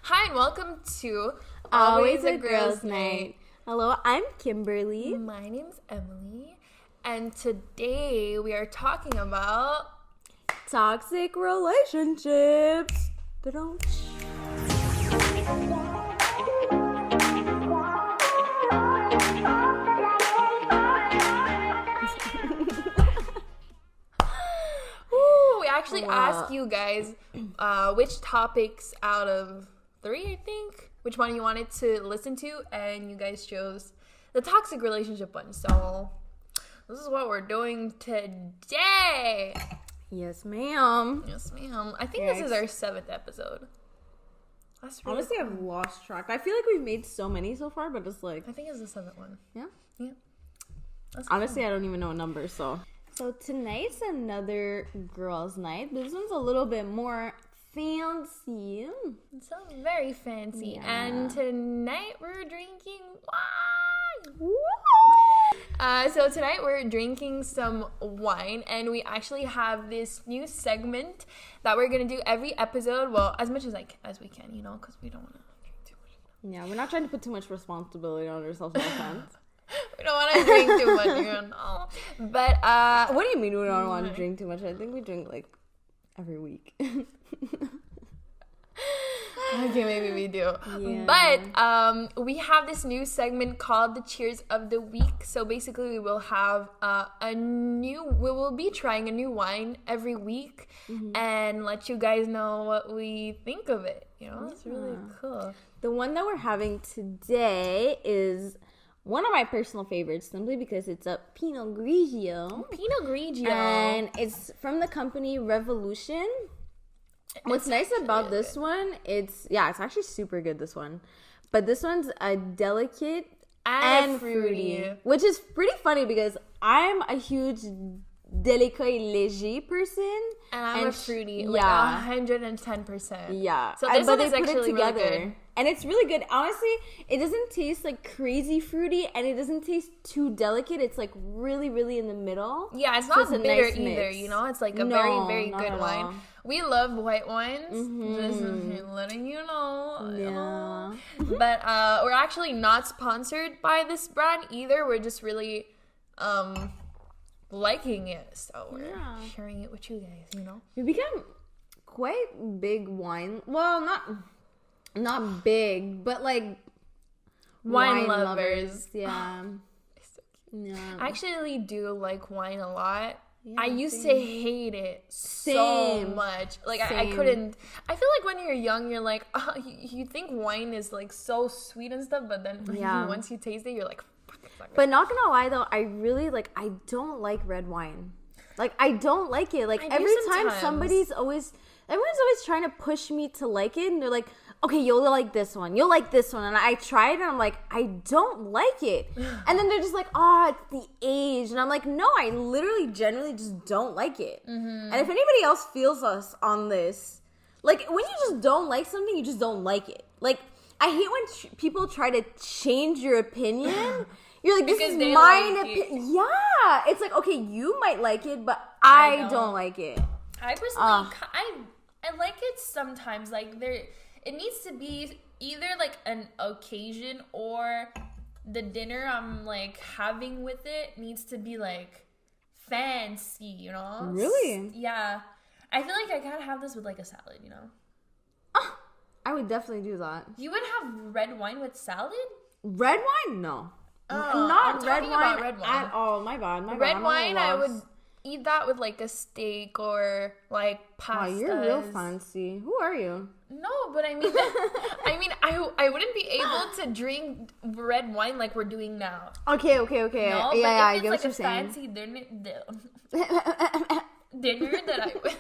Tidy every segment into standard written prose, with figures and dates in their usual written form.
Hi and welcome to Always a Girls' Night. Hello, I'm Kimberly. My name's Emily, and today we are talking about toxic relationships. We actually asked you guys which topics out of 3, I think, which one you wanted to listen to, and you guys chose the toxic relationship one. So this is what we're doing today. Yes, ma'am. Yes, ma'am. I think this is our 7th episode. That's really honestly cool. I've lost track. I feel like we've made so many so far, but it's like I think it's the 7th one. Yeah. That's honestly, cool. I don't even know a number. So tonight's another girls' night. This one's a little bit more fancy. So very fancy. Yeah. And tonight we're drinking wine. So tonight we're drinking some wine, and we actually have this new segment that we're gonna do every episode. Well, as much as we can, because we don't want to drink too much. Yeah, we're not trying to put too much responsibility on ourselves. No offense. We don't want to drink too much, But what do you mean we don't want to drink too much? I think we drink like every week. Okay, maybe we do. Yeah. But we have this new segment called the Cheers of the Week. So basically we will have we will be trying a new wine every week and let you guys know what we think of it. It's really cool. The one that we're having today is one of my personal favorites, simply because it's a Pinot Grigio. Pinot Grigio. And it's from the company Revolution. What's nice about this one, it's actually super good, this one. But this one's a delicate and fruity. Which is pretty funny because I'm a huge délicat et léger person. And I'm a fruity, 110%. Yeah. So this one they is put actually it together. Really good. And it's really good. Honestly, it doesn't taste like crazy fruity, and it doesn't taste too delicate. It's like really, really in the middle. Yeah, it's not bitter nice either, It's like a very, very good wine. All. We love white wines. Just letting you know. Yeah. But we're actually not sponsored by this brand either. We're just really liking it. So we're sharing it with you guys, We become quite big wine. Well, not big, but like wine lovers. Yeah. So cute. Yeah. I actually do like wine a lot. Yeah, I used to hate it so much. Like I couldn't. I feel like when you're young, you're like, you think wine is like so sweet and stuff, but then once you taste it, you're like. But not gonna lie though, I really I don't like red wine. Like I don't like it. Like every time everyone's always trying to push me to like it, and they're like, okay, you'll like this one, you'll like this one, and I try it, and I'm like, I don't like it. And then they're just like, it's the age, and I'm like, no, I literally, genuinely just don't like it. And if anybody else feels us on this, like when you just don't like something, you just don't like it. Like I hate when people try to change your opinion. You're like, this is my opinion. Yeah, it's like, okay, you might like it, but I don't like it. I personally, I like it sometimes. Like it needs to be either like an occasion or the dinner I'm like having with it needs to be like fancy, Really? Yeah. I feel like I gotta have this with like a salad, I would definitely do that. You would have red wine with salad? Red wine? No. Not red wine at all. My bad. Red wine, I would eat that with like a steak or like pasta. Wow, you're real fancy. Who are you? No, but I mean, I wouldn't be able to drink red wine like we're doing now. Okay. No, yeah, but I if get it's what you're like a saying. fancy dinner that I would.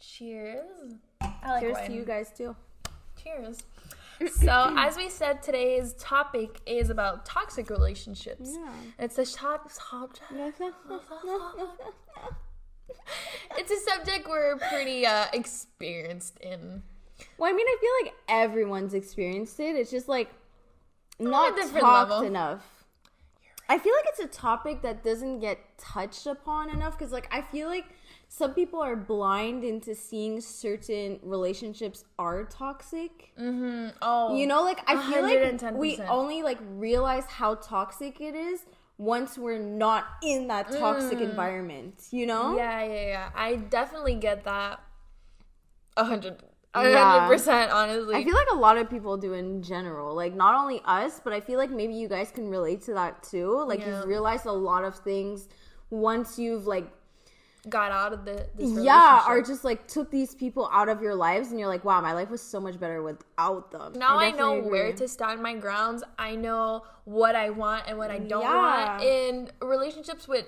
Cheers. I like Cheers wine. to you guys too. Cheers. So, as we said, today's topic is about toxic relationships. Yeah. It's a it's a subject we're pretty experienced in. Well, I mean, I feel like everyone's experienced it. It's just like not talked level. enough. I feel like it's a topic that doesn't get touched upon enough because, like, I feel like some people are blind into seeing certain relationships are toxic. Oh, you know, like I feel 110%. like we only like realize how toxic it is once we're not in that toxic environment, you know? Yeah. I definitely get that. 100%, honestly. I feel like a lot of people do in general. Like, not only us, but I feel like maybe you guys can relate to that too. Like, you've realized a lot of things once you've, like, got out of this relationship. Or just, like, took these people out of your lives, and you're like, wow, my life was so much better without them. Now I know where to stand my grounds. I know what I want and what I don't want in relationships with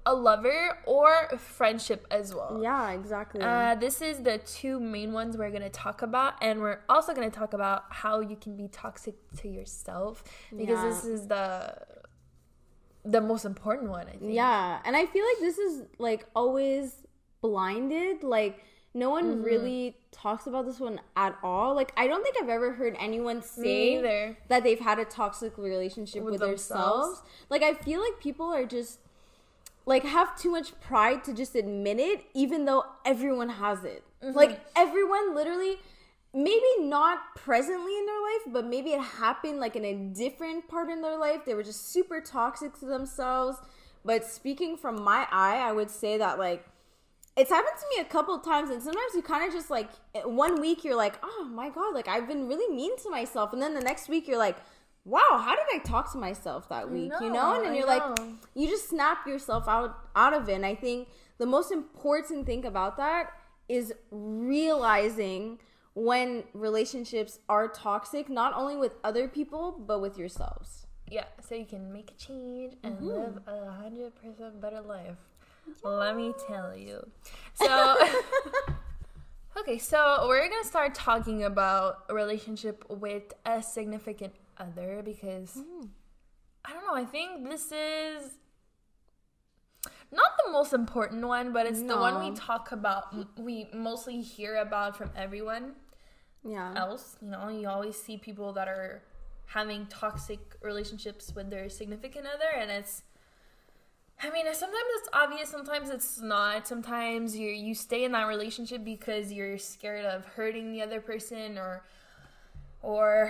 a lover or friendship as well. Yeah, exactly. This is the two main ones we're going to talk about, and we're also going to talk about how you can be toxic to yourself, because this is the most important one, I think. Yeah, and I feel like this is like always blinded. Like, no one really talks about this one at all. Like, I don't think I've ever heard anyone say that they've had a toxic relationship with themselves. Like, I feel like people are just like have too much pride to just admit it, even though everyone has it. Like, everyone literally, maybe not presently in their life, but maybe it happened like in a different part in their life. They were just super toxic to themselves. But speaking from my eye, I would say that, like, it's happened to me a couple times, and sometimes you kind of just, like, 1 week you're like, oh my God, like, I've been really mean to myself. And then the next week you're like, wow, how did I talk to myself that week? You know? And then you're like, you just snap yourself out of it. And I think the most important thing about that is realizing when relationships are toxic, not only with other people, but with yourselves. Yeah, so you can make a change and live a 100% better life. Let me tell you. So, okay, so we're going to start talking about a relationship with a significant other, because I don't know, I think this is not the most important one, but it's the one we talk about, we mostly hear about from everyone else. You know, you always see people that are having toxic relationships with their significant other, and it's, I mean, sometimes it's obvious, sometimes it's not. Sometimes you stay in that relationship because you're scared of hurting the other person or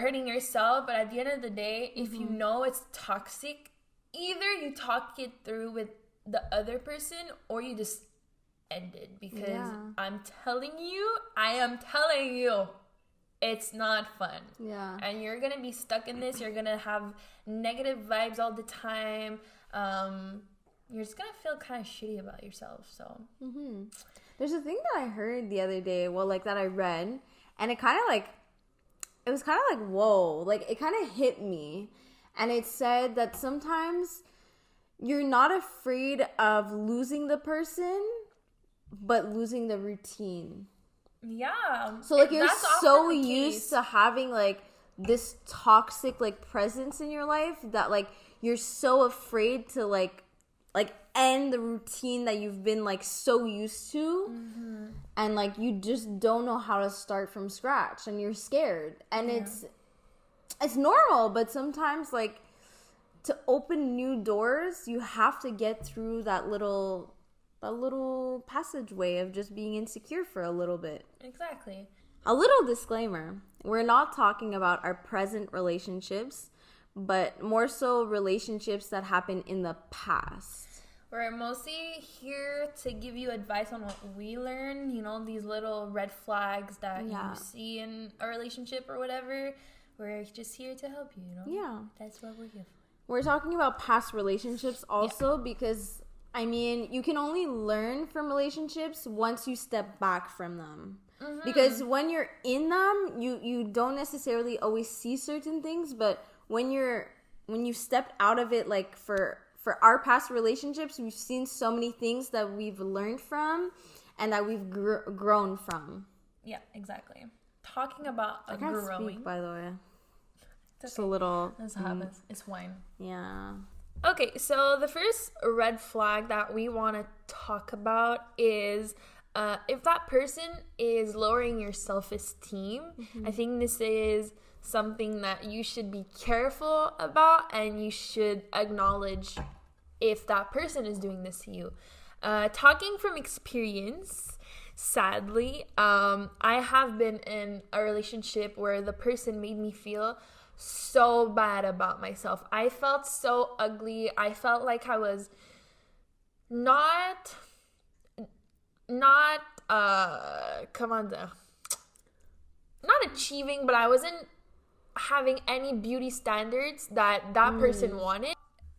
hurting yourself. But at the end of the day, if you know it's toxic, either you talk it through with the other person or you just end it. Because I am telling you, it's not fun. Yeah. And you're going to be stuck in this. You're going to have negative vibes all the time. You're just going to feel kind of shitty about yourself. So there's a thing that I heard the other day, that I read, and it kind of like, it was kind of like, whoa, like it kind of hit me. And it said that sometimes you're not afraid of losing the person, but losing the routine. Yeah. So like you're so used to having like this toxic like presence in your life that like you're so afraid to like end the routine that you've been like so used to, and like you just don't know how to start from scratch, and you're scared, and it's normal. But sometimes like to open new doors, you have to get through that little passageway of just being insecure for a little bit. Exactly. A little disclaimer: we're not talking about our present relationships, but more so relationships that happened in the past. We're mostly here to give you advice on what we learn, you know, these little red flags that you see in a relationship or whatever. We're just here to help you, you know? Yeah. That's what we're here for. We're talking about past relationships also because, I mean, you can only learn from relationships once you step back from them. Because when you're in them, you don't necessarily always see certain things, but when you stepped out of it, like for our past relationships, we've seen so many things that we've learned from and that we've grown from. Yeah, exactly. Talking about I can't growing. Speak, by the way. Just a little. This happens. It's wine. Yeah. Okay, so the first red flag that we want to talk about is if that person is lowering your self-esteem. I think this is something that you should be careful about, and you should acknowledge if that person is doing this to you. Talking from experience, sadly, I have been in a relationship where the person made me feel so bad about myself. I felt so ugly. I felt like I was not achieving, but I wasn't having any beauty standards that person wanted.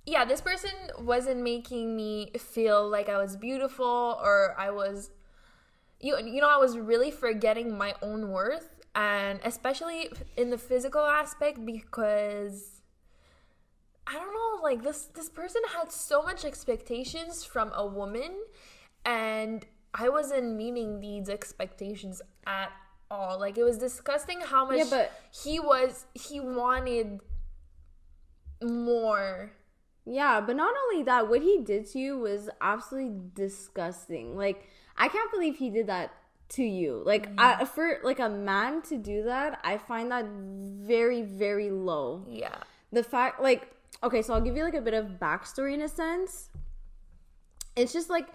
Yeah, this person wasn't making me feel like I was beautiful, or I was, I was really forgetting my own worth, and especially in the physical aspect, because I don't know, like this person had so much expectations from a woman, and I wasn't meeting these expectations at all. Like, it was disgusting how much he wanted more. Yeah, but not only that, what he did to you was absolutely disgusting. Like, I can't believe he did that to you. Like, for like a man to do that, I find that very, very low. Yeah. The fact, like, okay, so I'll give you like a bit of backstory in a sense. It's just like,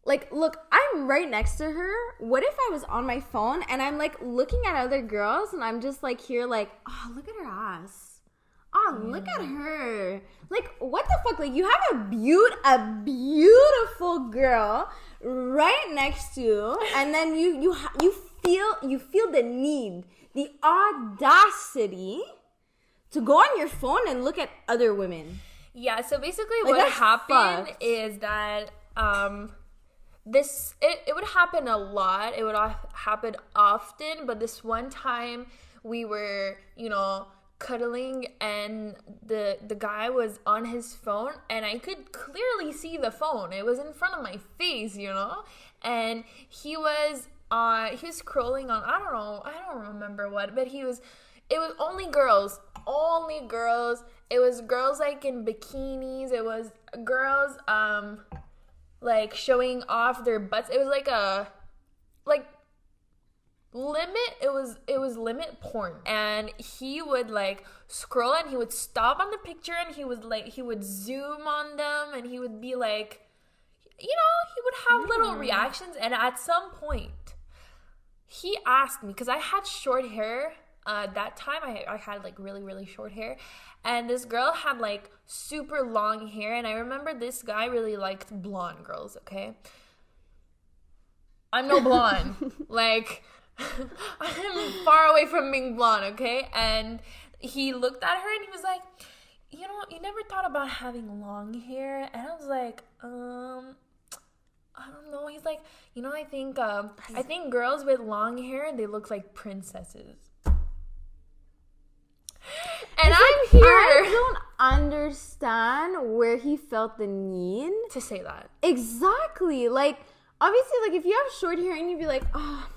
look, I'm right next to her. What if I was on my phone and I'm like looking at other girls and I'm just like here like, oh, look at her ass. Oh, look at her. Like, what the fuck? Like, you have a beautiful girl right next to you, and then you feel the need, the audacity to go on your phone and look at other women. Yeah, so basically like, what happened is that it would happen a lot. It would happen often, but this one time we were, cuddling, and the guy was on his phone, and I could clearly see the phone. It was in front of my face, and he was scrolling on, I don't remember what, but it was only girls. It was girls like in bikinis. It was girls like showing off their butts. It was like it was limit porn, and he would like scroll and he would stop on the picture, and he would zoom on them, and he would be like, he would have little reactions. And at some point he asked me, because I had short hair that time. I had like really, really short hair, and this girl had like super long hair, and I remember this guy really liked blonde girls. Okay, I'm no blonde. Like, I'm far away from being blonde, okay? And he looked at her and he was like, you never thought about having long hair? And I was like, I don't know. He's like, I think girls with long hair, they look like princesses. And I'm here. I don't understand where he felt the need to say that. Exactly. Like, obviously, like, if you have short hair and you'd be like, oh,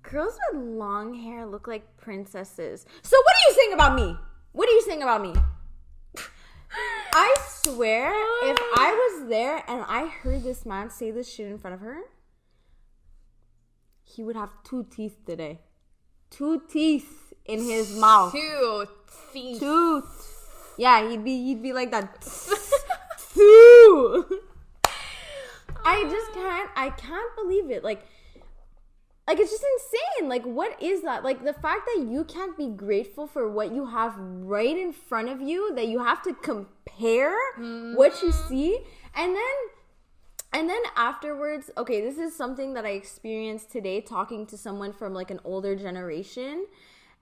girls with long hair look like princesses. So what are you saying about me? I swear, if I was there and I heard this man say this shit in front of her, he would have 2 teeth today. 2 teeth in his mouth. 2 teeth. Yeah, he'd be like that. 2. I can't believe it. Like, it's just insane. Like, what is that? Like, the fact that you can't be grateful for what you have right in front of you, that you have to compare what you see. And then afterwards, okay, this is something that I experienced today talking to someone from like an older generation.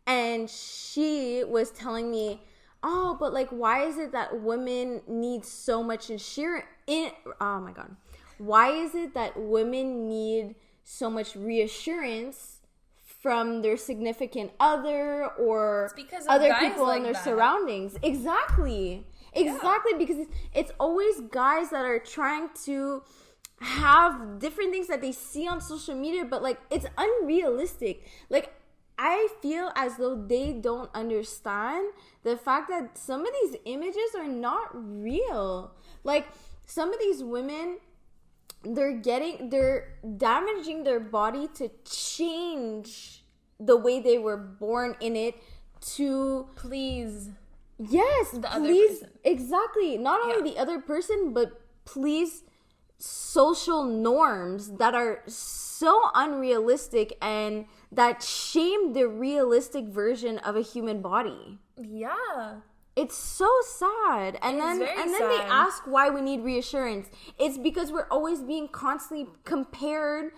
And she was telling me, oh, but like, why is it that women need so much oh my God. Why is it that women need so much reassurance from their significant other or other people like in their surroundings? Exactly, yeah. Because it's always guys that are trying to have different things that they see on social media, but like, it's unrealistic. Like, I feel as though they don't understand the fact that some of these images are not real. Like, some of these women, they're damaging their body to change the way they were born in it to please. Yes, please. Exactly. Not only the other person, but please social norms that are so unrealistic and that shame the realistic version of a human body. Yeah. It's so sad. And then they ask why we need reassurance. It's because we're always being constantly compared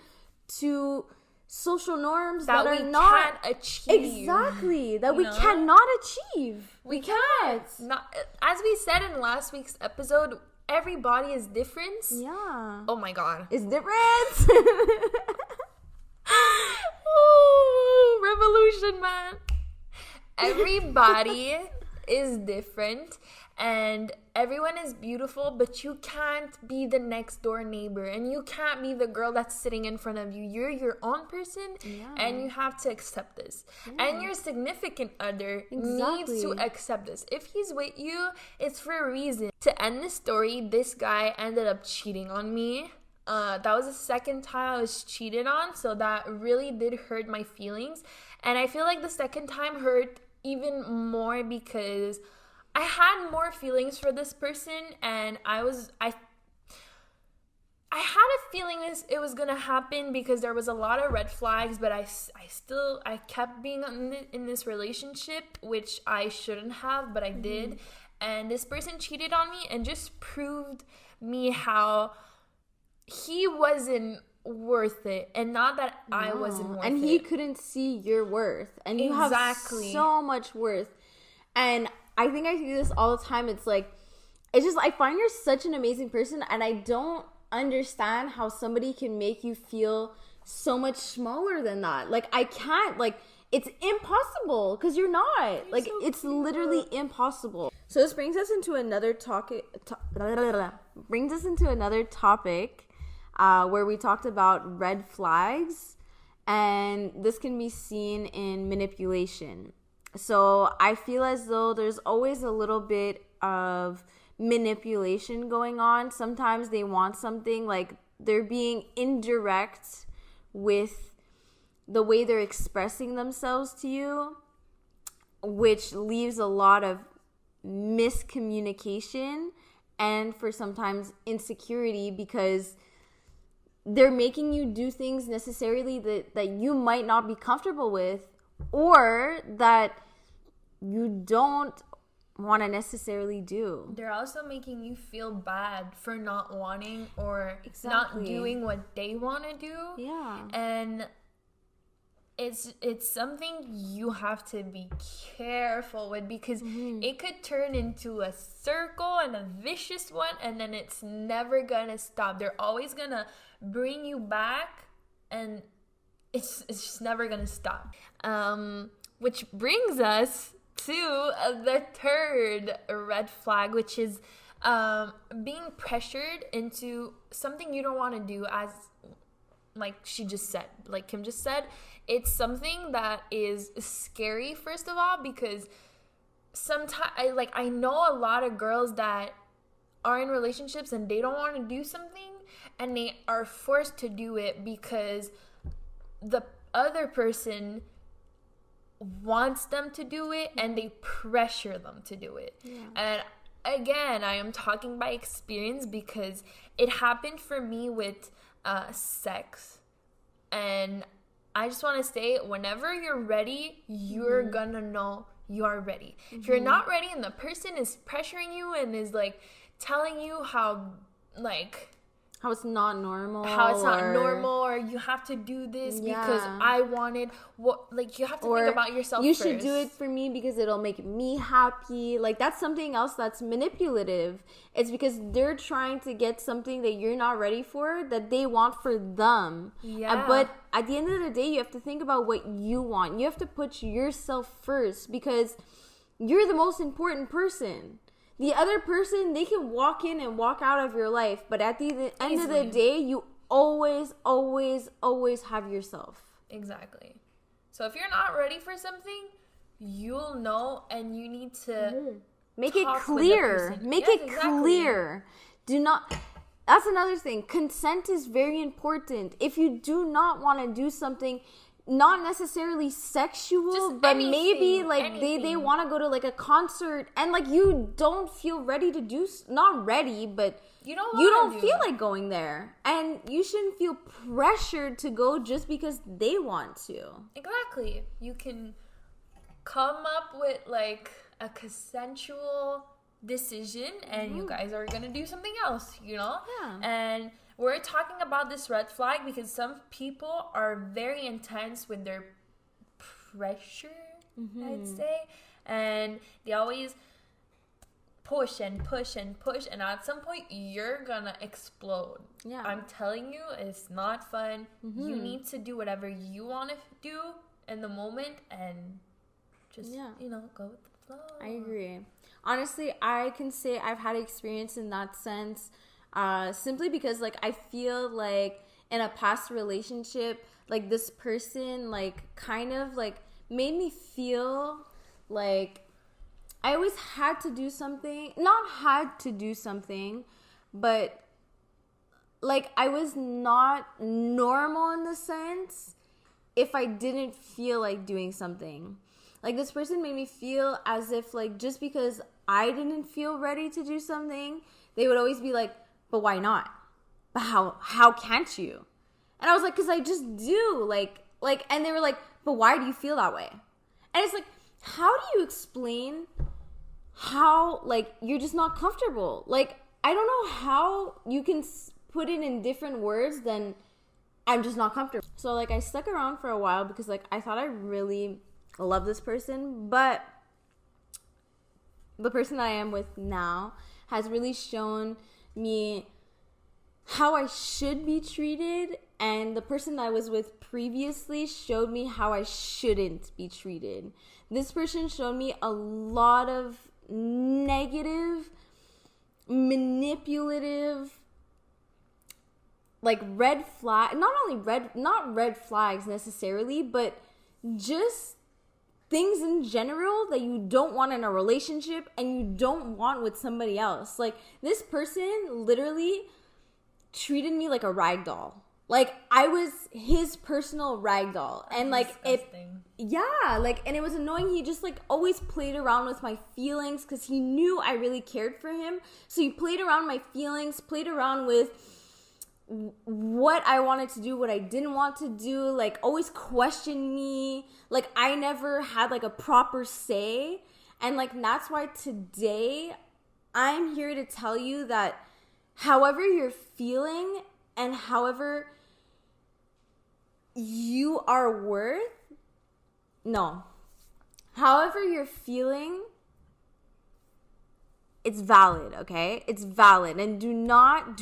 to social norms that are not can't achieve. Exactly. That we cannot achieve. We can't. Not, as we said in last week's episode, every body is different. Yeah. Oh my God. It's different. Ooh, revolution, man. Everybody is different and everyone is beautiful, but you can't be the next door neighbor and you can't be the girl that's sitting in front of you. You're your own person, and you have to accept this. And your significant other needs to accept this. If he's with you, it's for a reason. To end the story, this guy ended up cheating on me. That was the second time I was cheated on, so that really did hurt my feelings. And I feel like the second time hurt even more because I had more feelings for this person, and I had a feeling it was gonna happen because there was a lot of red flags, but I kept being in this relationship, which I shouldn't have, but I did. And this person cheated on me and just proved me how he wasn't worth it, and not that I wasn't worth it. And he couldn't see your worth, and you have so much worth. And I think I see this all the time. It's just I find you're such an amazing person, and I don't understand how somebody can make you feel so much smaller than that. Like, I can't, it's impossible because you're not. It's literally impossible. So this brings us into another topic. Where we talked about red flags, and this can be seen in manipulation. So I feel as though there's always a little bit of manipulation going on. Sometimes they want something, like they're being indirect with the way they're expressing themselves to you, which leaves a lot of miscommunication and for sometimes insecurity, because they're making you do things necessarily that you might not be comfortable with, or that you don't want to necessarily do. They're also making you feel bad for not wanting or not doing what they want to do. Yeah. And it's something you have to be careful with, because it could turn into a circle and a vicious one, and then it's never gonna stop. They're always gonna bring you back, and it's just never gonna stop. Which brings us to the third red flag, which is being pressured into something you don't want to do. As like Kim just said, it's something that is scary, first of all, because sometimes I know a lot of girls that are in relationships and they don't want to do something, and they are forced to do it because the other person wants them to do it, and they pressure them to do it. Yeah. And again, I am talking by experience, because it happened for me with sex. And I just want to say, whenever you're ready, you're gonna know you are ready. If you're not ready and the person is pressuring you and is telling you how it's not normal, or you have to do this because I wanted what, you have to think about yourself you first. Should do it for me because it'll make me happy. That's something else that's manipulative. It's because they're trying to get something that you're not ready for, that they want for them. But at the end of the day, you have to think about what you want. You have to put yourself first, because you're the most important person. The other person, they can walk in and walk out of your life, but at the end of the day, you always, always, always have yourself. Exactly. So if you're not ready for something, you'll know, and you need to make it clear. Make it clear. Do not. That's another thing. Consent is very important. If you do not want to do something, not necessarily sexual, just but anything, maybe like they want to go to like a concert and like you don't feel ready to do, not ready, but you don't feel like going there, and you shouldn't feel pressured to go just because they want to. Exactly. You can come up with like a consensual decision, and you guys are gonna do something else, Yeah. And we're talking about this red flag because some people are very intense with their pressure, I'd say, and they always push and push and push, and at some point you're gonna explode. Yeah, I'm telling you, it's not fun. You need to do whatever you want to do in the moment, and just go with the flow. I agree. Honestly, I can say I've had experience in that sense, simply because like I feel like in a past relationship, like this person like kind of like made me feel like I always had to do something, not had to do something, but like I was not normal in the sense if I didn't feel like doing something. Like this person made me feel as if like just because I didn't feel ready to do something, they would always be like, but why not? But how can't you? And I was like, because I just do. Like, and they were like, but why do you feel that way? And it's like, how do you explain how, like, you're just not comfortable? Like, I don't know how you can put it in different words than I'm just not comfortable. So, like, I stuck around for a while because, like, I thought I really love this person. But the person I am with now has really shown me how I should be treated. And the person I was with previously showed me how I shouldn't be treated. This person showed me a lot of negative, manipulative, like red flag, not red flags necessarily, but just things in general that you don't want in a relationship and you don't want with somebody else. Like this person literally treated me like a rag doll. Like I was his personal rag doll. And like disgusting. And it was annoying. He just like always played around with my feelings because he knew I really cared for him. So he played around my feelings, played around with what I wanted to do, what I didn't want to do, like always questioned me. Like I never had like a proper say. And like that's why today I'm here to tell you that however you're feeling and however you are however you're feeling, it's valid, okay? It's valid. And do not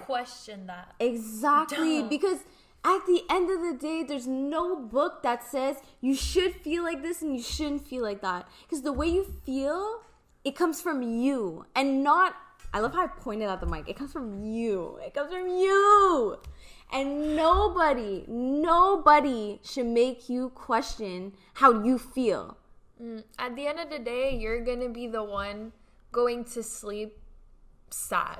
question that. Exactly. Don't. Because at the end of the day, there's no book that says you should feel like this and you shouldn't feel like that. Because the way you feel, it comes from you. And not, I love how I pointed at the mic. It comes from you. It comes from you. And nobody should make you question how you feel. At the end of the day, you're going to be the one going to sleep sad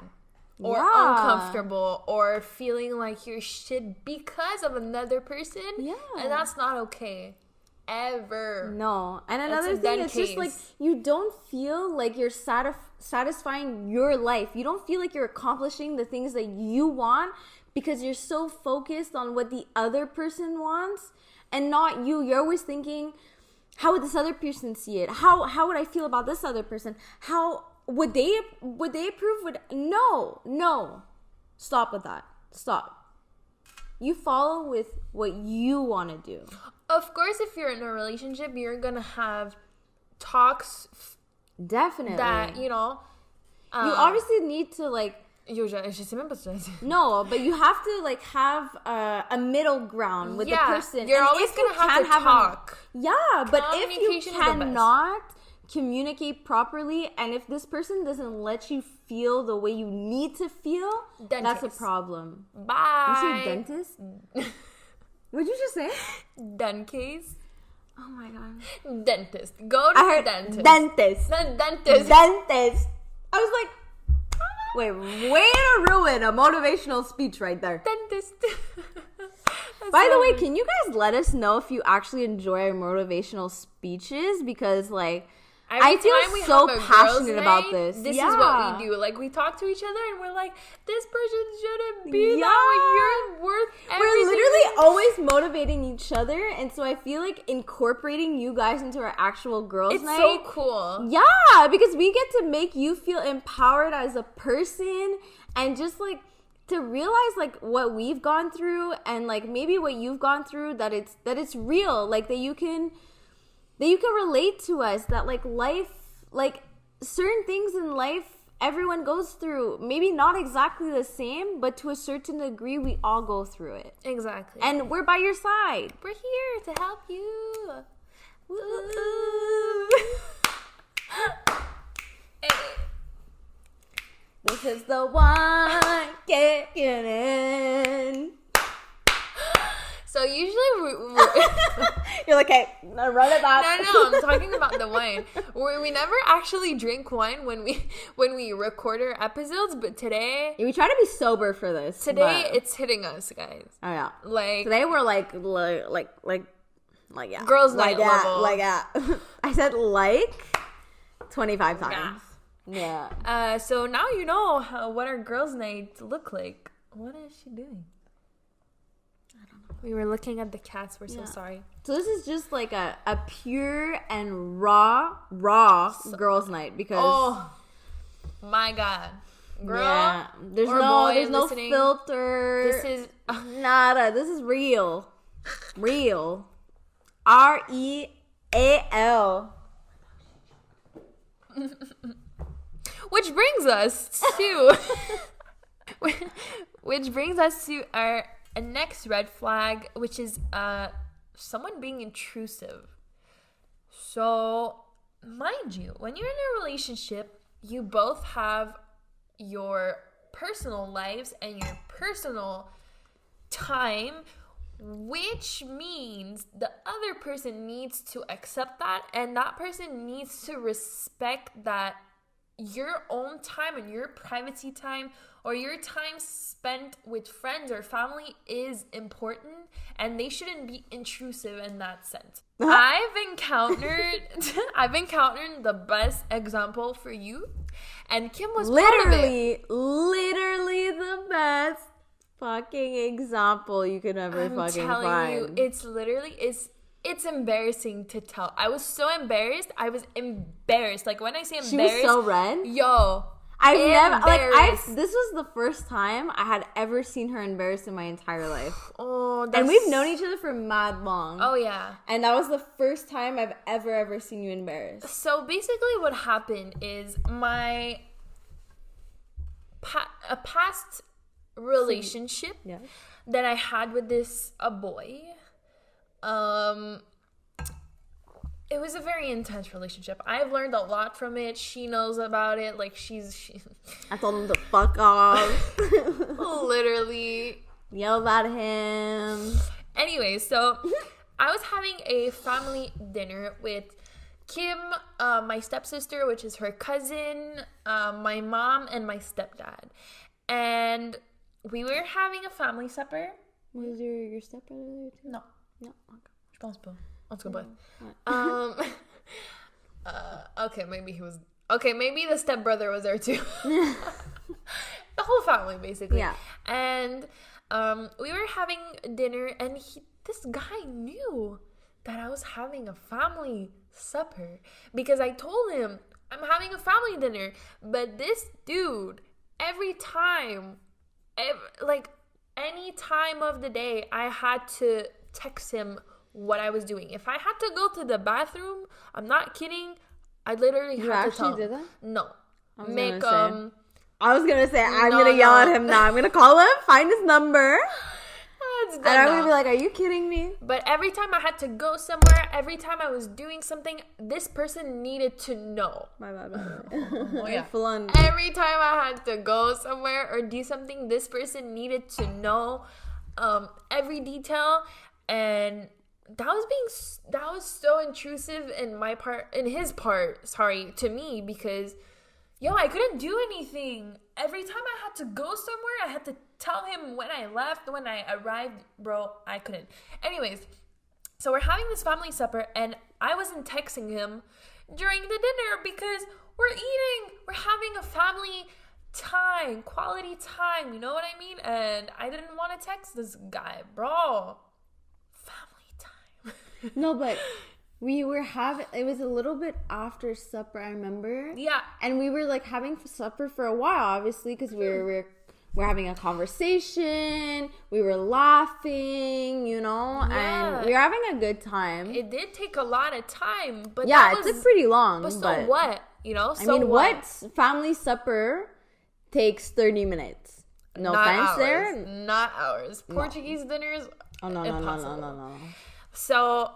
or uncomfortable or feeling like you're shit because of another person. Yeah. And that's not okay. Ever. No. And another thing, it's just like you don't feel like you're satisfying your life. You don't feel like you're accomplishing the things that you want because you're so focused on what the other person wants and not you. You're always thinking, how would this other person see it? How would I feel about this other person? How would they approve? No. Stop with that. Stop. You follow with what you want to do. Of course, if you're in a relationship, you're going to have talks. Definitely. That, you obviously need to like... No, but you have to like have a middle ground with the person. You're always going to have to talk. But if you cannot communicate properly and if this person doesn't let you feel the way you need to feel, that's a problem. Bye. You say dentist? What'd you just say? Done case. Oh my god. Dentist. Go to the dentist. Dentist. The dentist. Dentist. I was like, wait, way to ruin a motivational speech right there. Dentist. By the way, can you guys let us know if you actually enjoy our motivational speeches? Because, like, I feel so passionate about this. This is what we do. Like, we talk to each other and we're like, this person shouldn't be that way. You're worth everything. We're literally always motivating each other. And so I feel like incorporating you guys into our actual girls' night. It's so cool. Yeah, because we get to make you feel empowered as a person and just, like, to realize, like, what we've gone through and, like, maybe what you've gone through, that it's real. Like, that you can relate to us, that, like, life, like, certain things in life everyone goes through, maybe not exactly the same, but to a certain degree we all go through it. Exactly. And we're by your side. We're here to help you. Hey. This is the one kicking in. So usually you're like, hey, run it back. No, I'm talking about the wine. We never actually drink wine when we record our episodes, but today we try to be sober for this. Today it's hitting us, guys. Oh yeah, like today we're like yeah, girls' night level. Like that. I said like 25 times. Yeah. So now you know what our girls' night look like. What is she doing? We were looking at the cats. We're so sorry. So this is just like a pure and raw girls' night because oh my god, girl, there's no filter. This is nada. This is real, REAL. Which brings us to our next red flag, which is someone being intrusive. So, mind you, when you're in a relationship, you both have your personal lives and your personal time, which means the other person needs to accept that, and that person needs to respect that your own time and your privacy time or your time spent with friends or family is important, and they shouldn't be intrusive in that sense. I've encountered the best example for you, and Kim was literally the best fucking example you could ever fucking find. I'm telling you, it's embarrassing to tell. I was so embarrassed. I was embarrassed. Like, when I say embarrassed, she was so red. Yo, this was the first time I had ever seen her embarrassed in my entire life. And we've known each other for mad long. Oh yeah. And that was the first time I've ever seen you embarrassed. So basically what happened is my a past relationship that I had with this boy, it was a very intense relationship. I've learned a lot from it. She knows about it. Like, I told him to fuck off. Literally. Yelled at him. Anyway, so I was having a family dinner with Kim, my stepsister, which is her cousin, my mom, and my stepdad. And we were having a family supper. Was your stepbrother there too? No. Okay. Je pense pas. En tout cas, okay, maybe the stepbrother was there too. The whole family, basically. Yeah. And we were having dinner, and this guy knew that I was having a family supper because I told him I'm having a family dinner. But this dude, any time of the day, I had to text him what I was doing. If I had to go to the bathroom, I'm not kidding, I literally had to tell him. You actually did that? No. I was gonna say, I'm gonna yell at him now. I'm gonna call him, find his number. And I'm gonna be like, are you kidding me? But every time I had to go somewhere, every time I was doing something, this person needed to know. My bad. Oh, yeah. Every time I had to go somewhere or do something, this person needed to know every detail. And that was so intrusive in his part, to me, because yo, I couldn't do anything. Every time I had to go somewhere, I had to tell him when I left, when I arrived. Bro, I couldn't. Anyways, so we're having this family supper, and I wasn't texting him during the dinner because we're eating. We're having a family time, quality time, you know what I mean? And I didn't want to text this guy, bro. Family time. No, but we were having, it was a little bit after supper, I remember. Yeah. And we were like having supper for a while, obviously, because we're having a conversation, we were laughing, you know, and we were having a good time. It did take a lot of time, but yeah, it took pretty long. But so what? You know, so I mean, what family supper takes 30 minutes? No not offense hours. there. Not ours. Portuguese dinners, impossible. No. So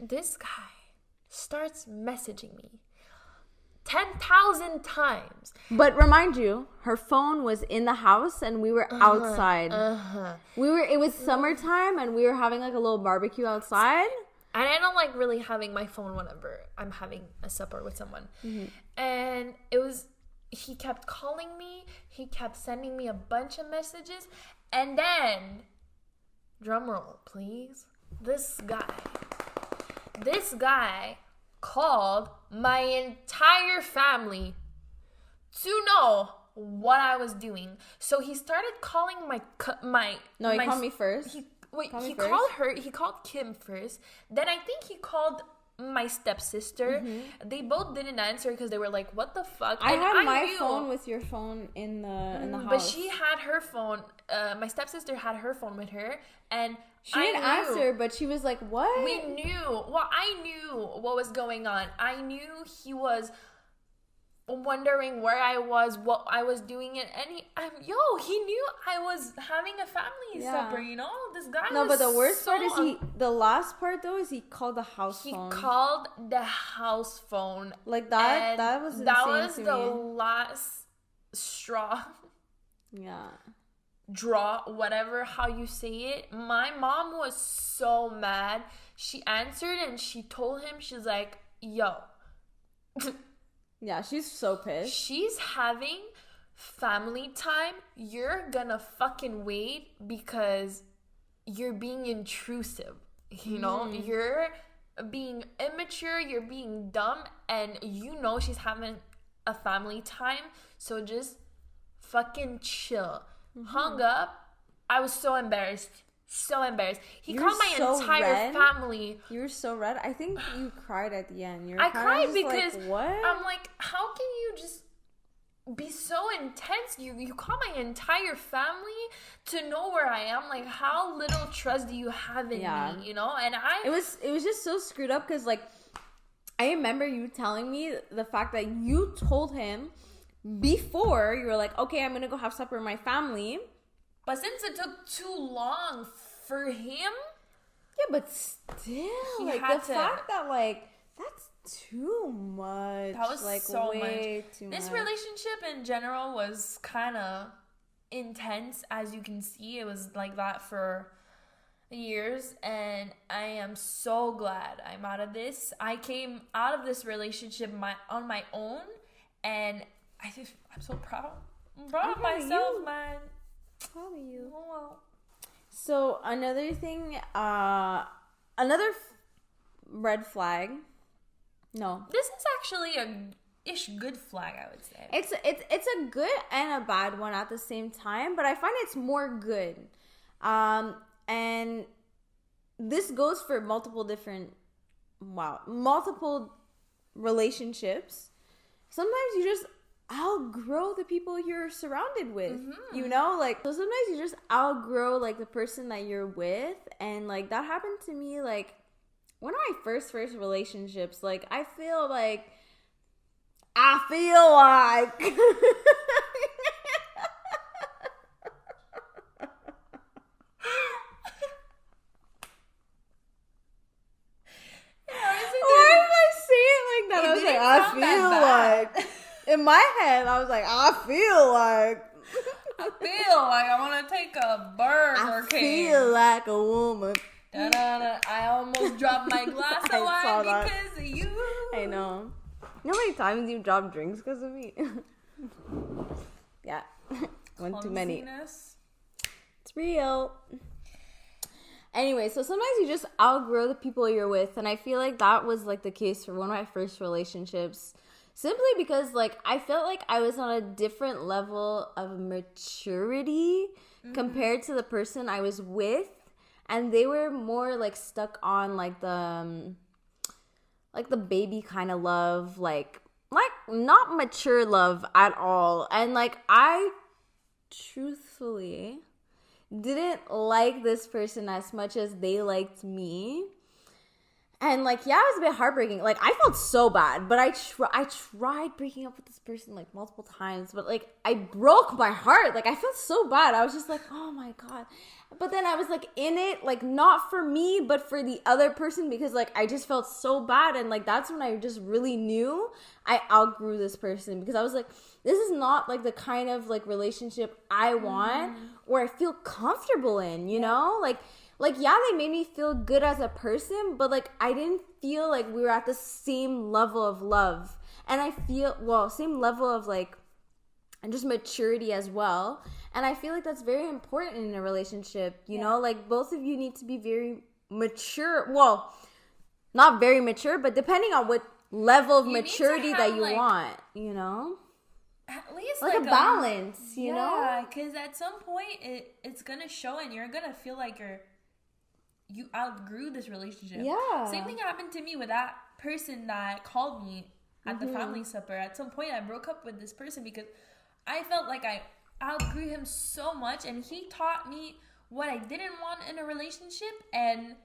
this guy starts messaging me 10,000 times. But remind you, her phone was in the house and we were outside. It was summertime and we were having like a little barbecue outside. And I don't like really having my phone whenever I'm having a supper with someone. And he kept calling me. He kept sending me a bunch of messages. And then, drum roll, please. This guy called my entire family to know what I was doing. So he started calling he called me first. He called Kim first. Then I think he called my stepsister. They both didn't answer because they were like, what the fuck? I had my phone with your phone in the house. But she had her phone. My stepsister had her phone with her, and she didn't answer, but she was like, what? We knew. Well, I knew what was going on. I knew he was wondering where I was, what I was doing, and he knew I was having a family supper, you know? This guy No, but the worst part is the last part though is he called the house phone. He called the house phone. Like that was insane. That was the last straw. Yeah. Draw, whatever, how you say it. My mom was so mad. She answered and she told him, she's like, yo. Yeah, she's so pissed. She's having family time. You're gonna fucking wait because you're being intrusive. You know, you're being immature, you're being dumb, and you know she's having a family time. So just fucking chill. Hung up. I was so embarrassed. He called my entire family. You were so red. I think you cried at the end. I cried because like, what? I'm like, how can you just be so intense? You call my entire family to know where I am. Like, how little trust do you have in me? You know? And it was just so screwed up because like I remember you telling me the fact that you told him before you were like, okay, I'm gonna go have supper with my family. But since it took too long for him... Yeah, but still, like, the fact that, like, that's too much. That was like, so way much. Too this much. relationship in general was kind of intense. As you can see, it was like that for years. And I am so glad I'm out of this. I came out of this relationship on my own. And I'm so proud. I'm proud of myself, man. Proud of you. Oh, well. So another thing, another red flag. No, this is actually a good flag, I would say. It's a good and a bad one at the same time, but I find it's more good. And this goes for multiple relationships. Sometimes you just outgrow the people you're surrounded with, you know, like, so sometimes you just outgrow like the person that you're with, and like that happened to me like one of my first relationships. Like I feel like in my head, I was like, I feel like I want to take a Burger King. I feel like a woman. Da-da-da. I almost dropped my glass of wine because of you. I know. You know how many times you dropped drinks because of me? Yeah. One too many. It's real. Anyway, so sometimes you just outgrow the people you're with. And I feel like that was like the case for one of my first relationships. Simply because like I felt like I was on a different level of maturity compared to the person I was with. And they were more like stuck on like the baby kind of love, like not mature love at all. And like I truthfully didn't like this person as much as they liked me. And like, yeah, it was a bit heartbreaking. Like, I felt so bad, but I tried breaking up with this person like multiple times, but like I broke my heart. Like, I felt so bad. I was just like, oh my God. But then I was like in it, like not for me, but for the other person, because like I just felt so bad. And like that's when I just really knew I outgrew this person, because I was like, this is not like the kind of like relationship I want or I feel comfortable in, you know? Like, yeah, they made me feel good as a person, but like I didn't feel like we were at the same level of love. And I feel, same level of like, and just maturity as well. And I feel like that's very important in a relationship, you know? Like, both of you need to be very mature. Well, not very mature, but depending on what level of maturity that you want, you know? At least like a balance, you know? Yeah, because at some point it's going to show and you're going to feel like you outgrew this relationship. Yeah. Same thing happened to me with that person that called me at the family supper. At some point I broke up with this person because I felt like I outgrew him so much, and he taught me what I didn't want in a relationship. And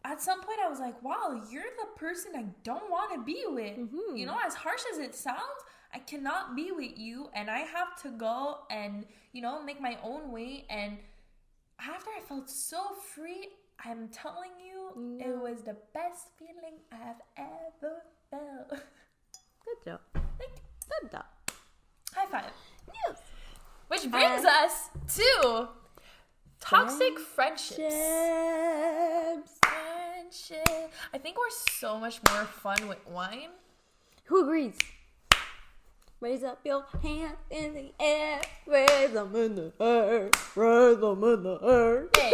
at some point I was like, wow, you're the person I don't want to be with. You know, as harsh as it sounds, I cannot be with you, and I have to go and, you know, make my own way. And after I felt so free, I'm telling you, it was the best feeling I've ever felt. Good job. Thank you. Good job. High five. Yes. Which brings us to toxic friendships. Friendship. I think we're so much more fun with wine. Who agrees? Raise up your hand in the air. Raise them in the air. Raise them in the air. Hey.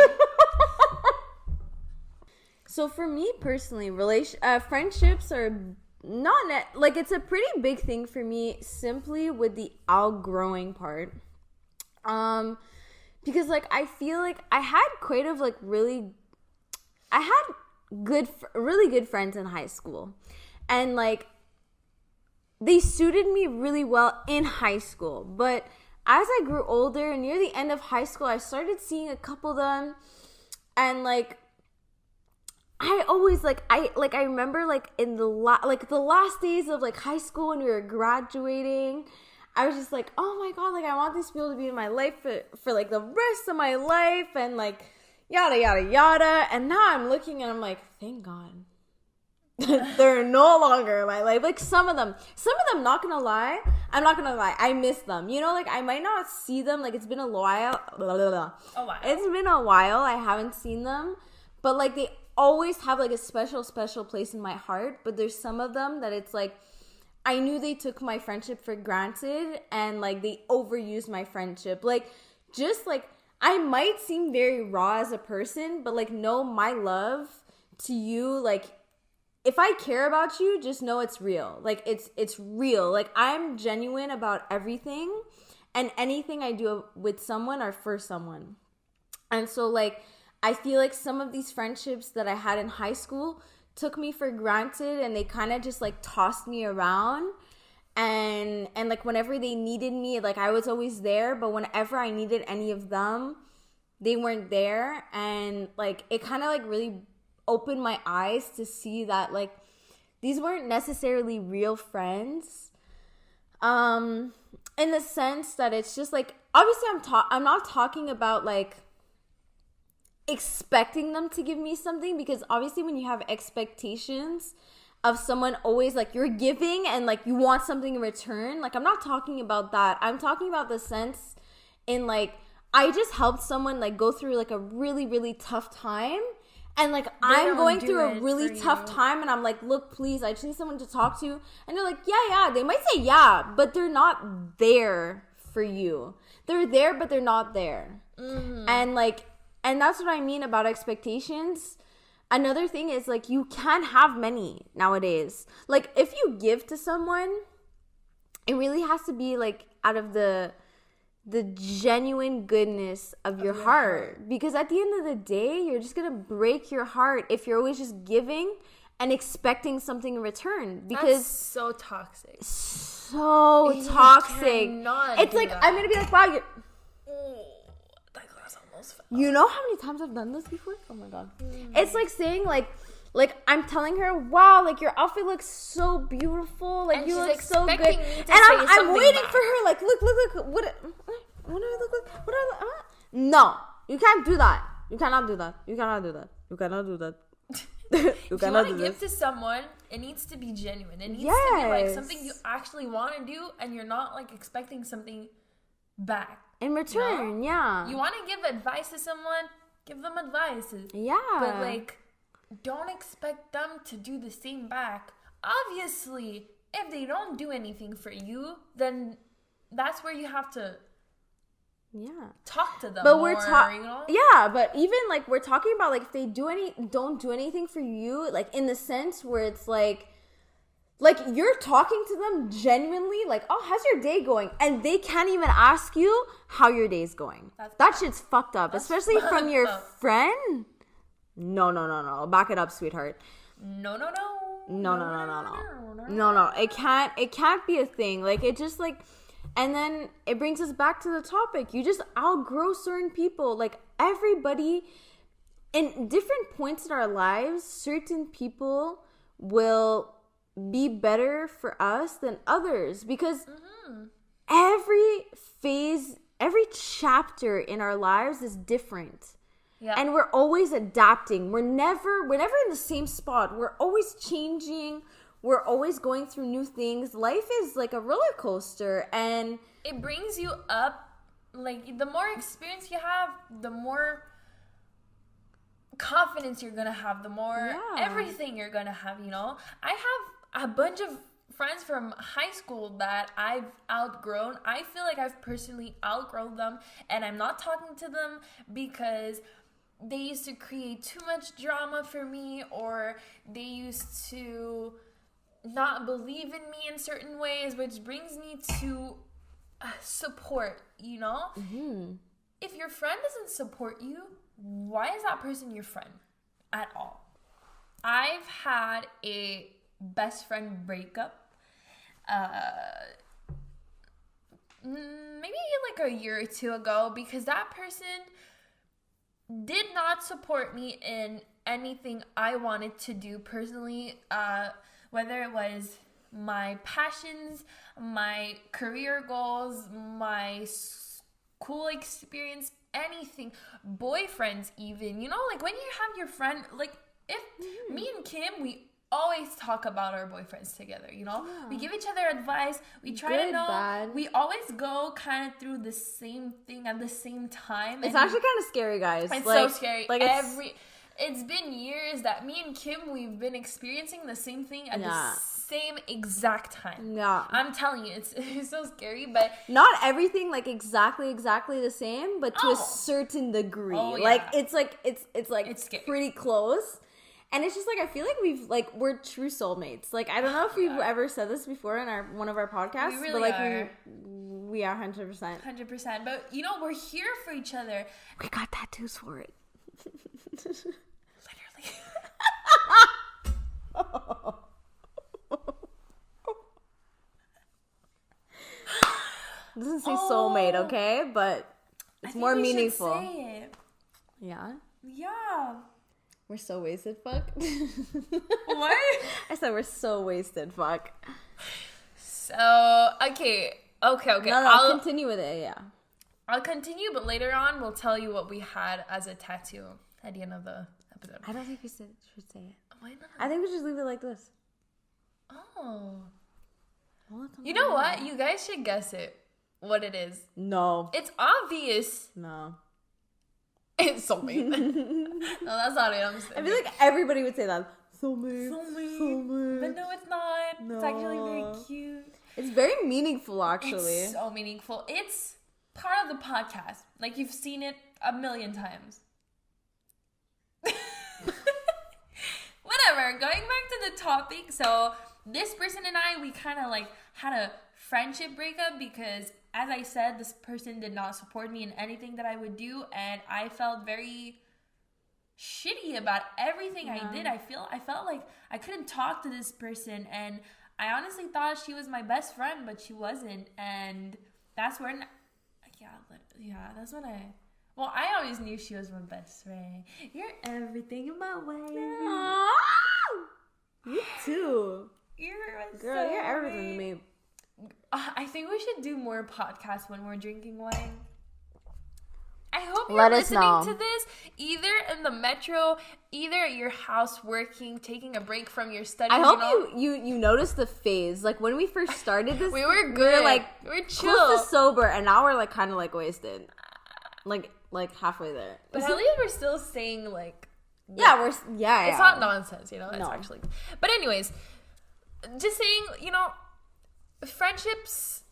So for me personally, friendships are not like, it's a pretty big thing for me, simply with the outgrowing part. Because like I feel like I had really good friends in high school, and like they suited me really well in high school. But as I grew older and near the end of high school, I started seeing a couple of them, and like I always I remember like in the last days of like high school when we were graduating, I was just like, oh my God, like I want these people to be in my life for like the rest of my life, and like yada yada yada. And now I'm looking and I'm like, thank God they're no longer in my life. Like some of them, I'm not gonna lie, I miss them, you know? Like I might not see them, like it's been a while. It's been a while I haven't seen them, but like they always have like a special place in my heart. But there's some of them that it's like I knew they took my friendship for granted, and like they overused my friendship. Like just like I might seem very raw as a person, but like no, my love to you, like if I care about you, just know it's real. Like it's real. Like I'm genuine about everything, and anything I do with someone or for someone. And so like I feel like some of these friendships that I had in high school took me for granted, and they kind of just like tossed me around, and like whenever they needed me, like I was always there, but whenever I needed any of them, they weren't there. And like it kind of like really opened my eyes to see that like these weren't necessarily real friends, in the sense that it's just like, obviously I'm not talking about like expecting them to give me something, because obviously when you have expectations of someone always like you're giving and like you want something in return, like I'm not talking about that. I'm talking about the sense in like I just helped someone like go through like a really really tough time, And like, I'm going through a really tough time, and I'm like, look, please, I just need someone to talk to. And they're like, yeah. They might say yeah, but they're not there for you. They're there, but they're not there. Mm-hmm. And that's what I mean about expectations. Another thing is, like, you can't have many nowadays. Like, if you give to someone, it really has to be like out of the genuine goodness of your heart. Because at the end of the day, you're just gonna break your heart if you're always just giving and expecting something in return. Because that's so toxic. So toxic. It's like, I'm gonna be like, wow, you're... that glass almost fell. You know how many times I've done this before? Oh my god. It's like saying like I'm telling her, wow, like, your outfit looks so beautiful, like, and you look so good, and I'm waiting for her, like, look, what do I look like? What do I look? No, you can't do that. You cannot do that. You cannot do that. You cannot do that. If you want to give to someone, it needs to be genuine. It needs to be like something you actually want to do, and you're not like expecting something back in return. You know? Yeah, you want to give advice to someone, give them advice. Yeah, but like, don't expect them to do the same back. Obviously, if they don't do anything for you, then that's where you have to talk to them. But we're talking, you know? Yeah, but even like, we're talking about like, if they don't do anything for you, like, in the sense where it's like you're talking to them genuinely, like, oh, how's your day going? And they can't even ask you how your day's going. That shit's fucked up, especially from your friend. No. Back it up, sweetheart. No. It can't be a thing. Like, it just like, and then it brings us back to the topic. You just outgrow certain people. Like, everybody in different points in our lives, certain people will be better for us than others, because every phase, every chapter in our lives is different. Yeah. And we're always adapting. We're never in the same spot. We're always changing. We're always going through new things. Life is like a roller coaster, and it brings you up. Like, the more experience you have, the more confidence you're gonna have, the more everything you're gonna have, you know? I have a bunch of friends from high school that I've outgrown. I feel like I've personally outgrown them, and I'm not talking to them because they used to create too much drama for me, or they used to not believe in me in certain ways, which brings me to support, you know? Mm-hmm. If your friend doesn't support you, why is that person your friend at all? I've had a best friend breakup maybe like a year or two ago, because that person did not support me in anything I wanted to do personally, whether it was my passions, my career goals, my school experience, anything, boyfriends even, you know, like, when you have your friend, like, if me and Kim, we always talk about our boyfriends together, you know? Yeah. We give each other advice. We try to know. Bad. We always go kind of through the same thing at the same time. It's actually kind of scary, guys. It's like, so scary. Like, it's been years that me and Kim, we've been experiencing the same thing at the same exact time. Yeah. I'm telling you, it's so scary, but not everything like exactly the same, but to a certain degree. Oh, yeah. Like, it's pretty close. And it's just like, I feel like we're true soulmates. Like, I don't know if we've ever said this before in one of our podcasts, really but like are. we are 100%. 100%. But you know, we're here for each other. We got tattoos for it. Literally. Doesn't say soulmate, okay? But it's more meaningful. Say it. Yeah. Yeah. We're so wasted, fuck. What? I said we're so wasted, fuck. So, okay. No, I'll continue with it, yeah. I'll continue, but later on we'll tell you what we had as a tattoo at the end of the episode. I don't think we should say it. Why not? I think we just leave it like this. Oh. You know what? You guys should guess it. What it is. No. It's obvious. No. It's soulmate. No, that's not it. I'm just I feel like everybody would say that. Soulmate. But no, it's not. No. It's actually very cute. It's very meaningful, actually. It's so meaningful. It's part of the podcast. Like, you've seen it a million times. Whatever. Going back to the topic. So, this person and I, we kind of like had a friendship breakup because, as I said, this person did not support me in anything that I would do, and I felt very shitty about everything I did. I felt like I couldn't talk to this person, and I honestly thought she was my best friend, but she wasn't. And that's when that's when I always knew she was my best friend. You're everything in my way. You too. Girl, you're everything to me. I think we should do more podcasts when we're drinking wine. I hope Let you're us listening know. to this either in the metro, either at your house working, taking a break from your studies. I hope you noticed the phase. Like, when we first started this, we were good. We we're chill. close to sober, and now we're like kind of like wasted. Like halfway there. But at least we're still saying like... Yeah, It's not nonsense, you know? It's actually... But anyways, just saying, friendships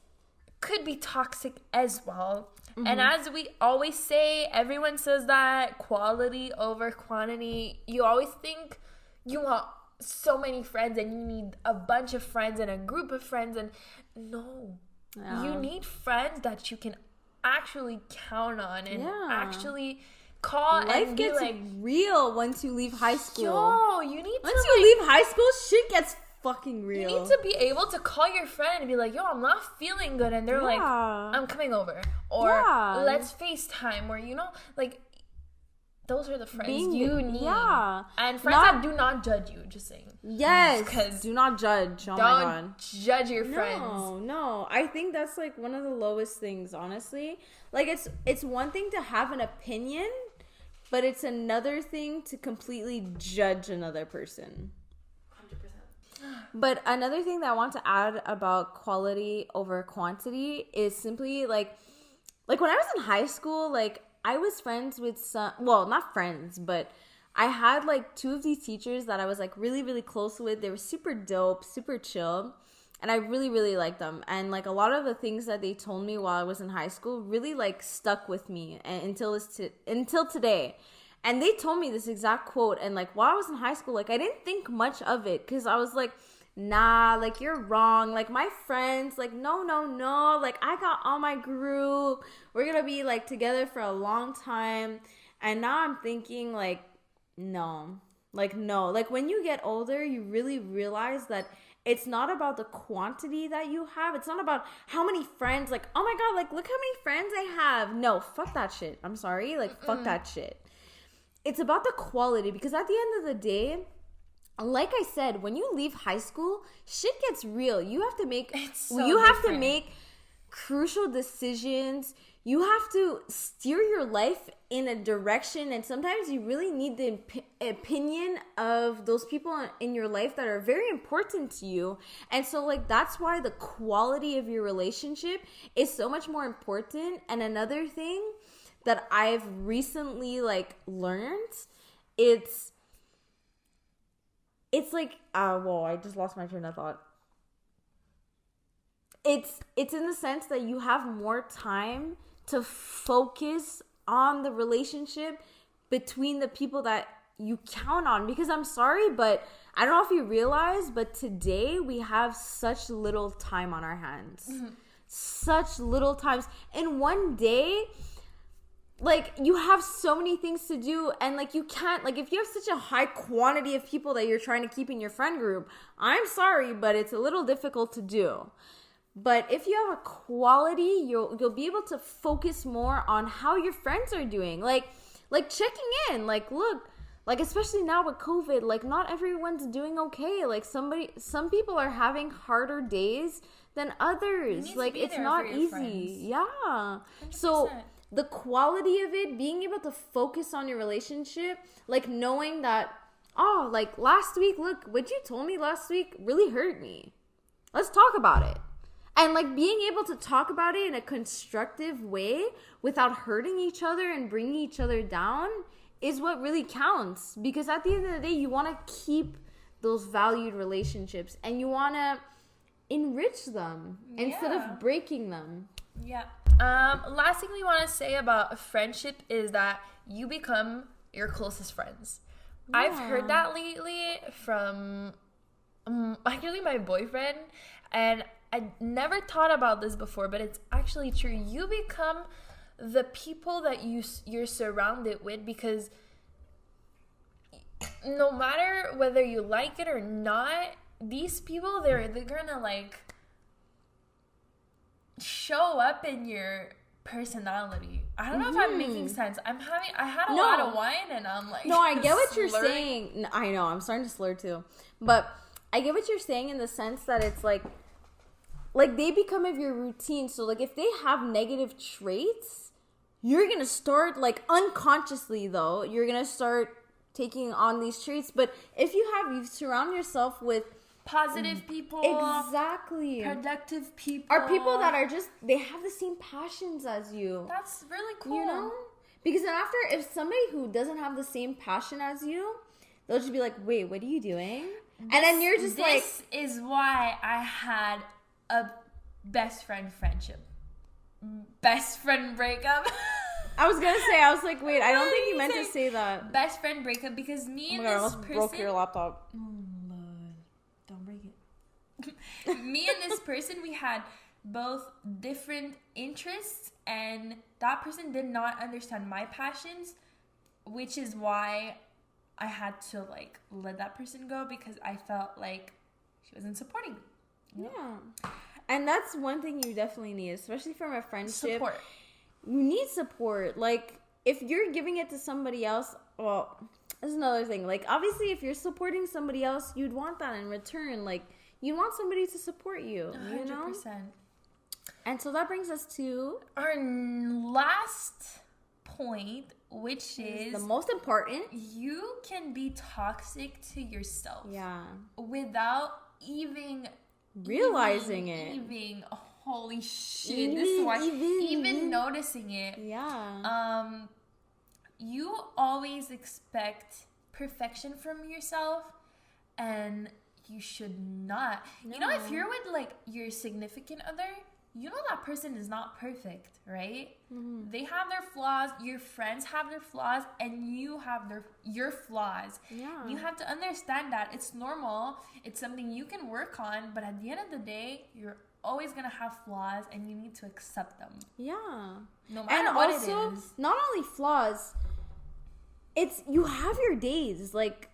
could be toxic as well. Mm-hmm. And as we always say, everyone says that quality over quantity. You always think you want so many friends and you need a bunch of friends and a group of friends, and no. Yeah. You need friends that you can actually count on and actually call. Life and be gets like real once you leave high school. Once you leave high school, shit gets fucking real. You need to be able to call your friend and be like, yo, I'm not feeling good, and they're like, I'm coming over, or let's FaceTime, or those are the friends you need. And friends that do not judge you, just saying. Yes, because do not judge. Oh my God. Don't judge your friends. No. I think that's like one of the lowest things, honestly. Like, it's one thing to have an opinion, but it's another thing to completely judge another person. But another thing that I want to add about quality over quantity is simply like when I was in high school, like, I was friends with not friends, but I had like two of these teachers that I was like really, really close with. They were super dope, super chill, and I really, really liked them. And like a lot of the things that they told me while I was in high school really like stuck with me until today. And they told me this exact quote, and like while I was in high school, like I didn't think much of it because I was like, nah, like you're wrong. Like my friends, like no. Like I got all my group. We're gonna be like together for a long time. And now I'm thinking like, no. Like when you get older, you really realize that it's not about the quantity that you have. It's not about how many friends, like, oh my God, like look how many friends I have. No, fuck that shit. I'm sorry. Like fuck that shit. It's about the quality, because at the end of the day, like I said, when you leave high school, shit gets real. You have to make to make crucial decisions. You have to steer your life in a direction, and sometimes you really need the opinion of those people in your life that are very important to you. And so like that's why the quality of your relationship is so much more important. And another thing that I've recently like learned, it's like I just lost my train of thought. It's in the sense that you have more time to focus on the relationship between the people that you count on. Because I'm sorry, but I don't know if you realize, but today we have such little time on our hands. Mm-hmm. Such little times. In one day, like, you have so many things to do, and like you can't, like, if you have such a high quantity of people that you're trying to keep in your friend group, I'm sorry, but it's a little difficult to do. But if you have a quality, you'll be able to focus more on how your friends are doing, like checking in, like, look, like, especially now with COVID, like, not everyone's doing okay. Like, some people are having harder days than others. Like, it's not easy. Friends. Yeah. 100%. So the quality of it, being able to focus on your relationship, like knowing that, oh, like last week, look, what you told me last week really hurt me. Let's talk about it. And like being able to talk about it in a constructive way without hurting each other and bringing each other down is what really counts. Because at the end of the day, you want to keep those valued relationships and you want to enrich them instead of breaking them. Yeah. Last thing we want to say about friendship is that you become your closest friends. Yeah. I've heard that lately from actually my boyfriend, and I never thought about this before, but it's actually true. You become the people that you're surrounded with, because no matter whether you like it or not, these people, they're gonna like show up in your personality. I don't know if I'm making sense. I had a lot of wine and I'm like, no, I get what you're saying. I know, I'm starting to slur too, but I get what you're saying in the sense that it's like they become of your routine. So like if they have negative traits, you're gonna start like unconsciously though, you're gonna start taking on these traits. But if you surround yourself with positive people, exactly, productive people, are people that are just, they have the same passions as you. That's really cool, you know, because then after, if somebody who doesn't have the same passion as you, they'll just be like, wait, what are you doing? And then you're just like, this is why I had a best friend friendship, best friend breakup. I was gonna say, I was like, wait, I don't think you meant to say that. Best friend breakup, because me and this person broke your laptop. Don't break it. Me and this person, we had both different interests, and that person did not understand my passions, which is why I had to like let that person go, because I felt like she wasn't supporting me. Yeah. And that's one thing you definitely need, especially from a friendship. Support. You need support. Like, if you're giving it to somebody else, well, that's another thing. Like, obviously, if you're supporting somebody else, you'd want that in return. Like, you want somebody to support you, 100%. You know? And so that brings us to our last point, which is the most important. You can be toxic to yourself. Yeah. Without even realizing it. Even, holy shit, this is why, even noticing it. Yeah. You always expect perfection from yourself, and you should not. No. You know, if you're with like your significant other, you know that person is not perfect, right? Mm-hmm. They have their flaws, your friends have their flaws, and you have your flaws. Yeah. You have to understand that it's normal. It's something you can work on, but at the end of the day, you're always gonna have flaws, and you need to accept them. Yeah. No matter what also, it is. Not only flaws, it's, you have your days. Like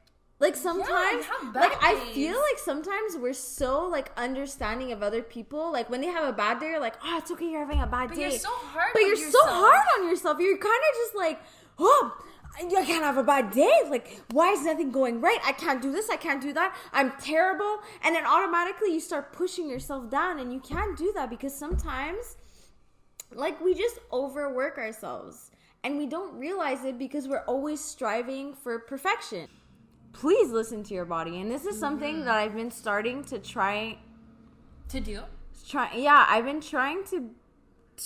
sometimes, I feel like sometimes we're so like understanding of other people. Like when they have a bad day, you're like, oh, it's okay, you're having a bad day. You're so hard. But you're so hard on yourself. You're kind of just like, oh, I can't have a bad day. Like, why is nothing going right? I can't do this. I can't do that. I'm terrible. And then automatically you start pushing yourself down, and you can't do that because sometimes, like, we just overwork ourselves and we don't realize it because we're always striving for perfection. Please listen to your body. And this is something that I've been starting to try to do. I've been trying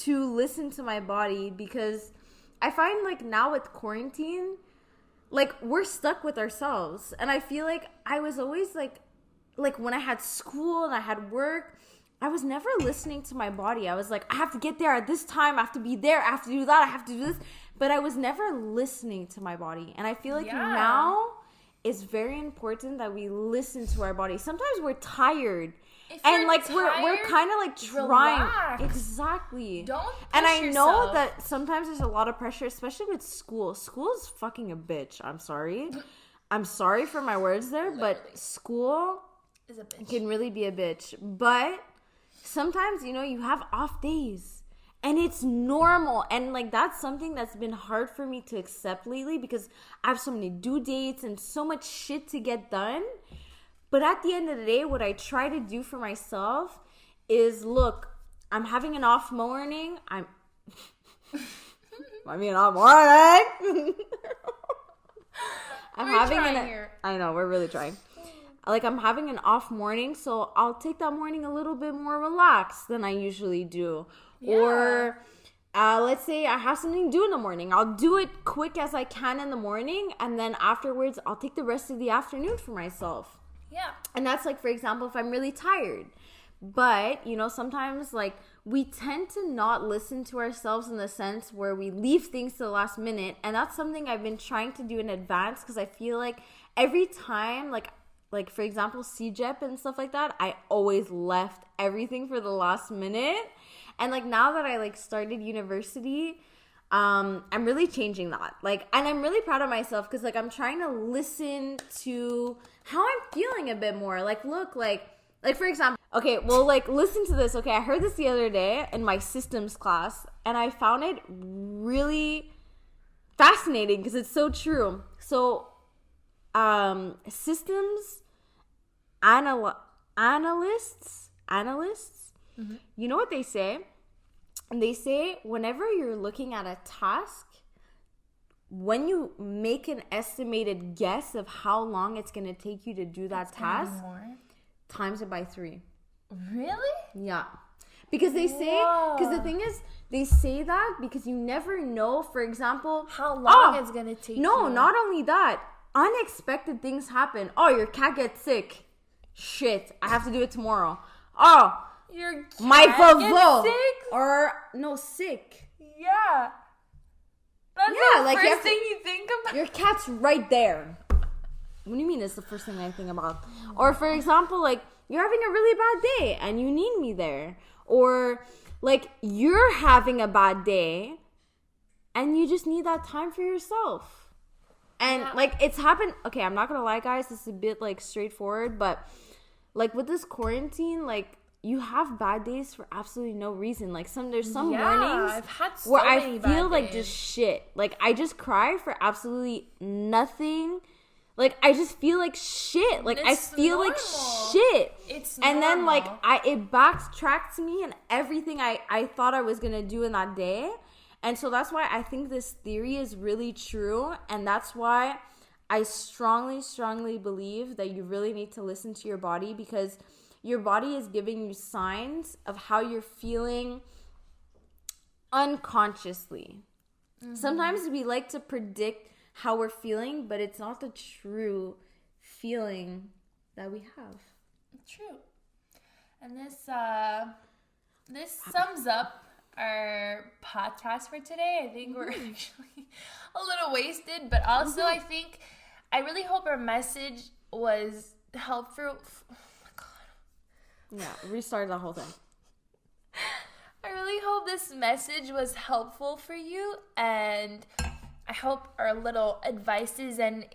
to listen to my body, because I find like now with quarantine, like we're stuck with ourselves. And I feel like I was always like when I had school and I had work, I was never listening to my body. I was like, I have to get there at this time. I have to be there. I have to do that. I have to do this. But I was never listening to my body. And I feel like now it's very important that we listen to our body. Sometimes we're tired. And like tired, we're kind of like trying. Relax. Exactly. Don't push And I know yourself. that sometimes there's a lot of pressure, especially with school. School is fucking a bitch. I'm sorry. I'm sorry for my words there, but school is a bitch. Can really be a bitch. But sometimes, you know, you have off days. And it's normal. And like that's something that's been hard for me to accept lately, because I have so many due dates and so much shit to get done. But at the end of the day, what I try to do for myself is, look, I'm having an off morning. I'm having here. I know, we're really trying. like I'm having an off morning, so I'll take that morning a little bit more relaxed than I usually do. Yeah. Or let's say I have something to do in the morning. I'll do it quick as I can in the morning, and then afterwards I'll take the rest of the afternoon for myself. Yeah. And that's like, for example, if I'm really tired. But, you know, sometimes like we tend to not listen to ourselves in the sense where we leave things to the last minute. And that's something I've been trying to do in advance, because I feel like every time, like for example, CJEP and stuff like that, I always left everything for the last minute. And like now that I like started university, I'm really changing that. Like, and I'm really proud of myself, because like I'm trying to listen to how I'm feeling a bit more. Like, look, like for example, okay, well, like listen to this. Okay, I heard this the other day in my systems class, and I found it really fascinating because it's so true. So, systems analysts, mm-hmm. You know what they say? And they say whenever you're looking at a task, when you make an estimated guess of how long it's going to take you to do that task, times it by 3. Really? Yeah. Because they say, because the thing is, they say that because you never know, for example, how long it's going to take you. No, not only that. Unexpected things happen. Oh, your cat gets sick. Shit, I have to do it tomorrow. Oh, your cat my gets sick? Or, no, sick. Yeah. That's the like first thing you think about. Your cat's right there. What do you mean it's the first thing I think about? Or, for example, like, you're having a really bad day and you need me there. Or, like, you're having a bad day and you just need that time for yourself. And, like, it's happened. Okay, I'm not going to lie, guys. This is a bit, like, straightforward. But, like, with this quarantine, like, you have bad days for absolutely no reason. Like, there's some mornings I've had so where many I feel bad like days. just shit. Like, I just cry for absolutely nothing. Like, I just feel like shit. Like, I feel normal. Like shit. It's and normal. then, like, it backtracks me and everything I thought I was going to do in that day. And so that's why I think this theory is really true. And that's why I strongly, strongly believe that you really need to listen to your body, because your body is giving you signs of how you're feeling unconsciously. Mm-hmm. Sometimes we like to predict how we're feeling, but it's not the true feeling that we have. True. And this sums up our podcast for today. I think we're actually a little wasted, but also I really hope our message was helpful. Oh my God. Yeah, restart the whole thing. I really hope this message was helpful for you, and I hope our little advices and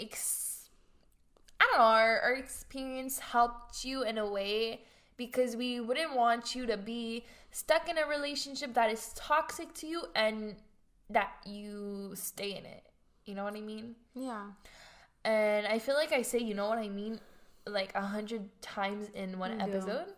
our experience helped you in a way, because we wouldn't want you to be stuck in a relationship that is toxic to you and that you stay in it. You know what I mean? Yeah. And I feel like I say, you know what I mean, like 100 times in one episode.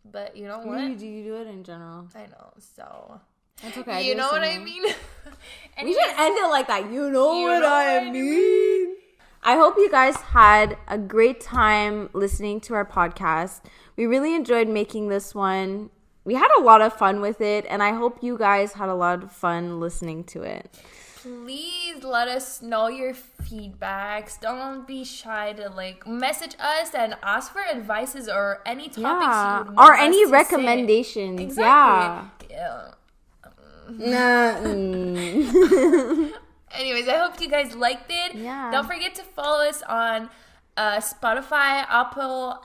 But you know what? You do it in general. I know, so... That's okay. You know what I mean? We should end it like that. You know what I mean? I hope you guys had a great time listening to our podcast. We really enjoyed making this one. We had a lot of fun with it, and I hope you guys had a lot of fun listening to it. Please let us know your feedbacks. Don't be shy to like message us and ask for advices or any topics you would want or us any to recommendations. say. Exactly. Yeah. Anyways, I hope you guys liked it. Yeah. Don't forget to follow us on Spotify, Apple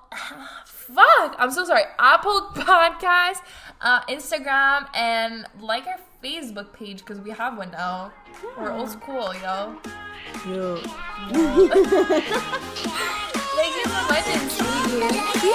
Podcast, Instagram, and like our Facebook page, because we have one now. Yeah. We're old school, yo. Yo. Thank you so much, and see you.